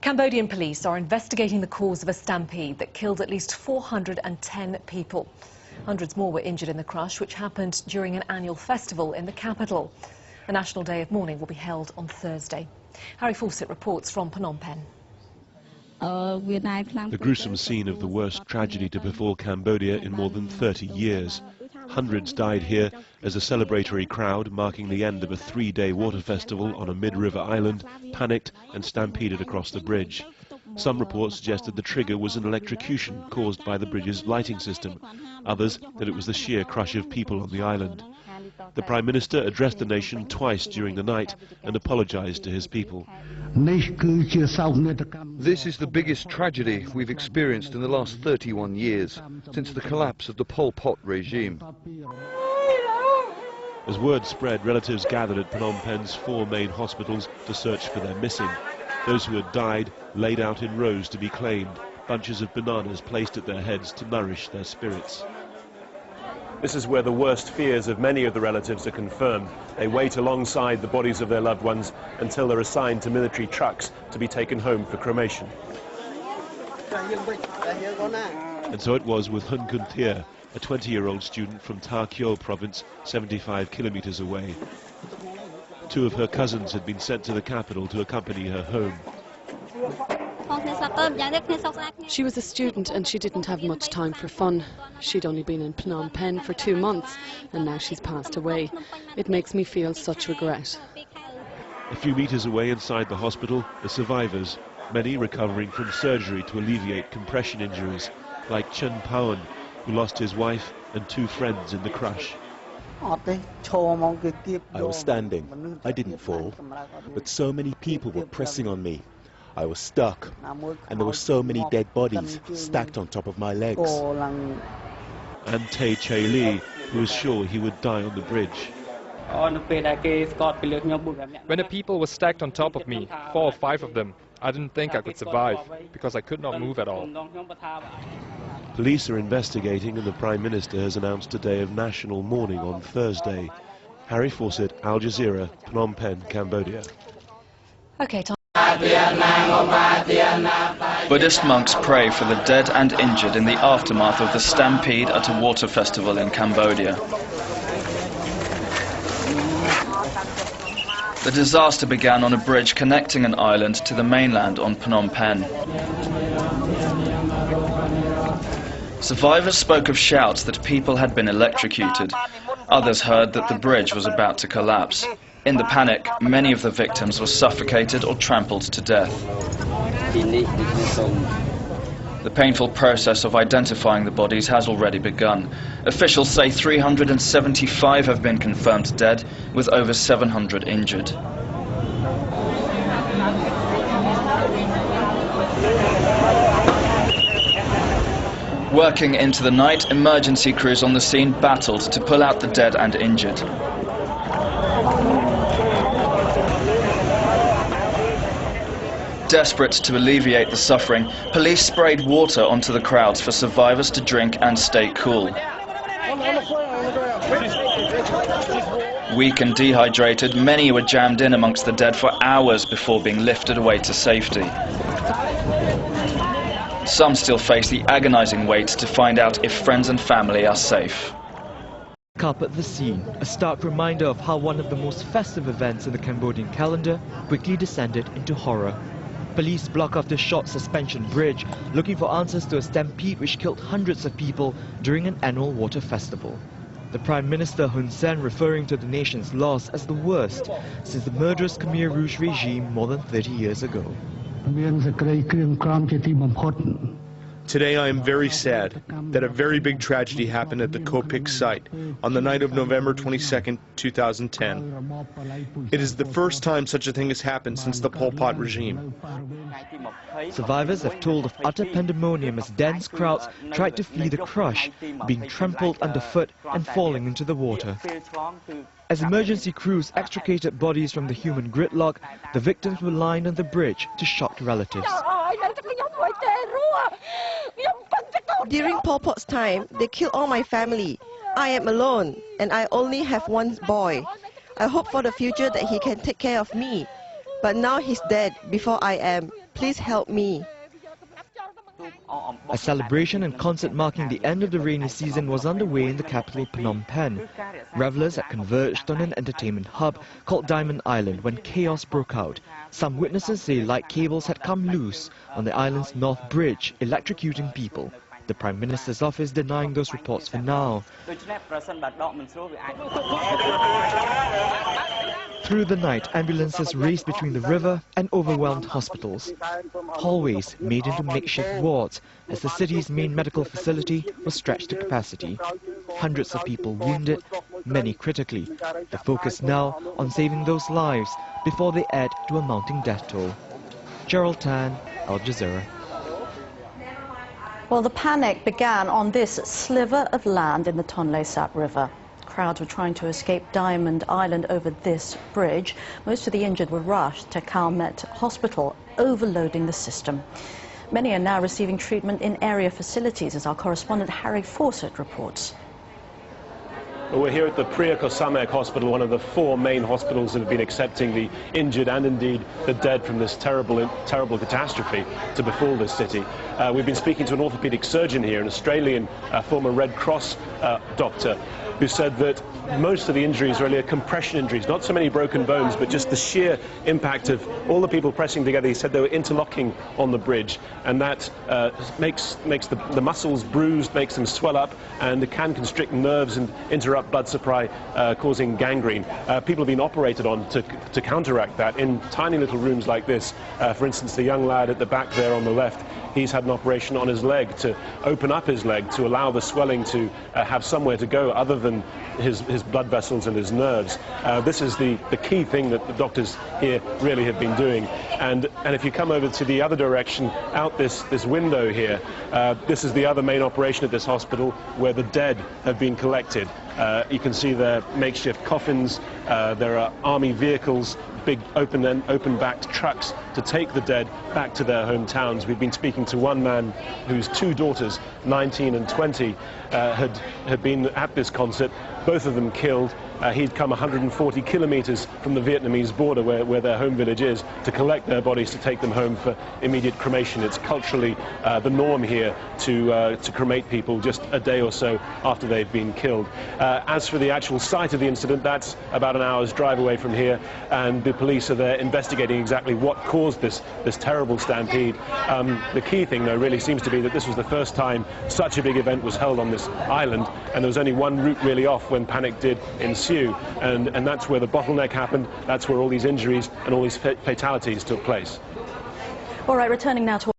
Cambodian police are investigating the cause of a stampede that killed at least 410 people. Hundreds more were injured in the crush, which happened during an annual festival in the capital. A national day of mourning will be held on Thursday. Harry Fawcett reports from Phnom Penh. The gruesome scene of the worst tragedy to befall Cambodia in more than 30 years. Hundreds died here as a celebratory crowd, marking the end of a three-day water festival on a mid-river island, panicked and stampeded across the bridge. Some reports suggested the trigger was an electrocution caused by the bridge's lighting system. Others that it was the sheer crush of people on the island. The Prime Minister addressed the nation twice during the night and apologized to his people. This is the biggest tragedy we've experienced in the last 31 years, since the collapse of the Pol Pot regime. As word spread, relatives gathered at Phnom Penh's 4 main hospitals to search for their missing. Those who had died laid out in rows to be claimed, bunches of bananas placed at their heads to nourish their spirits. This is where the worst fears of many of the relatives are confirmed. They wait alongside the bodies of their loved ones until they're assigned to military trucks to be taken home for cremation. And so it was with Hun Kun Thia, a 20-year-old student from Ta Keo province, 75 kilometers away. 2 of her cousins had been sent to the capital to accompany her home. She was a student and she didn't have much time for fun. She'd only been in Phnom Penh for 2 months and now she's passed away. It makes me feel such regret. A few meters away inside the hospital, the survivors, many recovering from surgery to alleviate compression injuries, like Chen Paon, who lost his wife and 2 friends in the crush. I was standing. I didn't fall, but so many people were pressing on me. I was stuck, and there were so many dead bodies stacked on top of my legs. And Tay Che Lee, who was sure he would die on the bridge. When the people were stacked on top of me, 4 or 5 of them, I didn't think I could survive, because I could not move at all. Police are investigating and the Prime Minister has announced a day of national mourning on Thursday. Harry Fawcett, Al Jazeera, Phnom Penh, Cambodia. Okay, Tom. Buddhist monks pray for the dead and injured in the aftermath of the stampede at a water festival in Cambodia. The disaster began on a bridge connecting an island to the mainland on Phnom Penh. Survivors spoke of shouts that people had been electrocuted. Others heard that the bridge was about to collapse. In the panic, many of the victims were suffocated or trampled to death. The painful process of identifying the bodies has already begun. Officials say 375 have been confirmed dead, with over 700 injured. Working into the night, emergency crews on the scene battled to pull out the dead and injured. Desperate to alleviate the suffering, police sprayed water onto the crowds for survivors to drink and stay cool. Weak and dehydrated, many were jammed in amongst the dead for hours before being lifted away to safety. Some still face the agonizing wait to find out if friends and family are safe. Up at the scene, a stark reminder of how one of the most festive events in the Cambodian calendar quickly descended into horror. Police block off the short suspension bridge, looking for answers to a stampede which killed hundreds of people during an annual water festival. The Prime Minister Hun Sen referring to the nation's loss as the worst since the murderous Khmer Rouge regime more than 30 years ago. Today I am very sad that a very big tragedy happened at the Kopik site on the night of November 22nd, 2010. It is the first time such a thing has happened since the Pol Pot regime. Survivors have told of utter pandemonium as dense crowds tried to flee the crush, being trampled underfoot and falling into the water. As emergency crews extricated bodies from the human gridlock, the victims were lined on the bridge to shocked relatives. During Pol Pot's time, they killed all my family. I am alone, and I only have one boy. I hope for the future that he can take care of me. But now he's dead before I am. Please help me. A celebration and concert marking the end of the rainy season was underway in the capital Phnom Penh. Revelers had converged on an entertainment hub called Diamond Island when chaos broke out. Some witnesses say light cables had come loose on the island's North Bridge, electrocuting people. The Prime Minister's office denying those reports for now. Through the night, ambulances raced between the river and overwhelmed hospitals. Hallways made into makeshift wards as the city's main medical facility was stretched to capacity. Hundreds of people wounded, many critically. The focus now on saving those lives before they add to a mounting death toll. Gerald Tan, Al Jazeera. Well, the panic began on this sliver of land in the Tonle Sap River. Crowds were trying to escape Diamond Island over this bridge. Most of the injured were rushed to Calmet Hospital, overloading the system. Many are now receiving treatment in area facilities, as our correspondent Harry Fawcett reports. Well, we're here at the Priya Kosamek Hospital, one of the 4 main hospitals that have been accepting the injured and indeed the dead from this terrible catastrophe to befall this city. We've been speaking to an orthopedic surgeon here, an Australian former Red Cross doctor, who said that most of the injuries are really compression injuries, not so many broken bones, but just the sheer impact of all the people pressing together. He said they were interlocking on the bridge, and that makes the muscles bruised, makes them swell up, and it can constrict nerves and interrupt blood supply, causing gangrene. People have been operated on to counteract that in tiny little rooms like this. For instance, the young lad at the back there on the left, he's had an operation on his leg to open up his leg to allow the swelling to have somewhere to go other than his blood vessels and his nerves. This is the key thing that the doctors here really have been doing. And if you come over to the other direction, out this window here, this is the other main operation at this hospital where the dead have been collected. You can see their makeshift coffins. There are army vehicles, big open-backed trucks to take the dead back to their hometowns. We've been speaking to one man whose 2 daughters, 19 and 20, had been at this concert, both of them killed. He'd come 140 kilometers from the Vietnamese border where their home village is to collect their bodies to take them home for immediate cremation. It's culturally the norm here to cremate people just a day or so after they've been killed. As for the actual site of the incident, that's about an hour's drive away from here, and the police are there investigating exactly what caused this terrible stampede. The key thing, though, really seems to be that this was the first time such a big event was held on this island, and there was only one route really off when panic did ensue, and that's where the bottleneck happened. That's where all these injuries and all these fatalities took place. All right, returning now to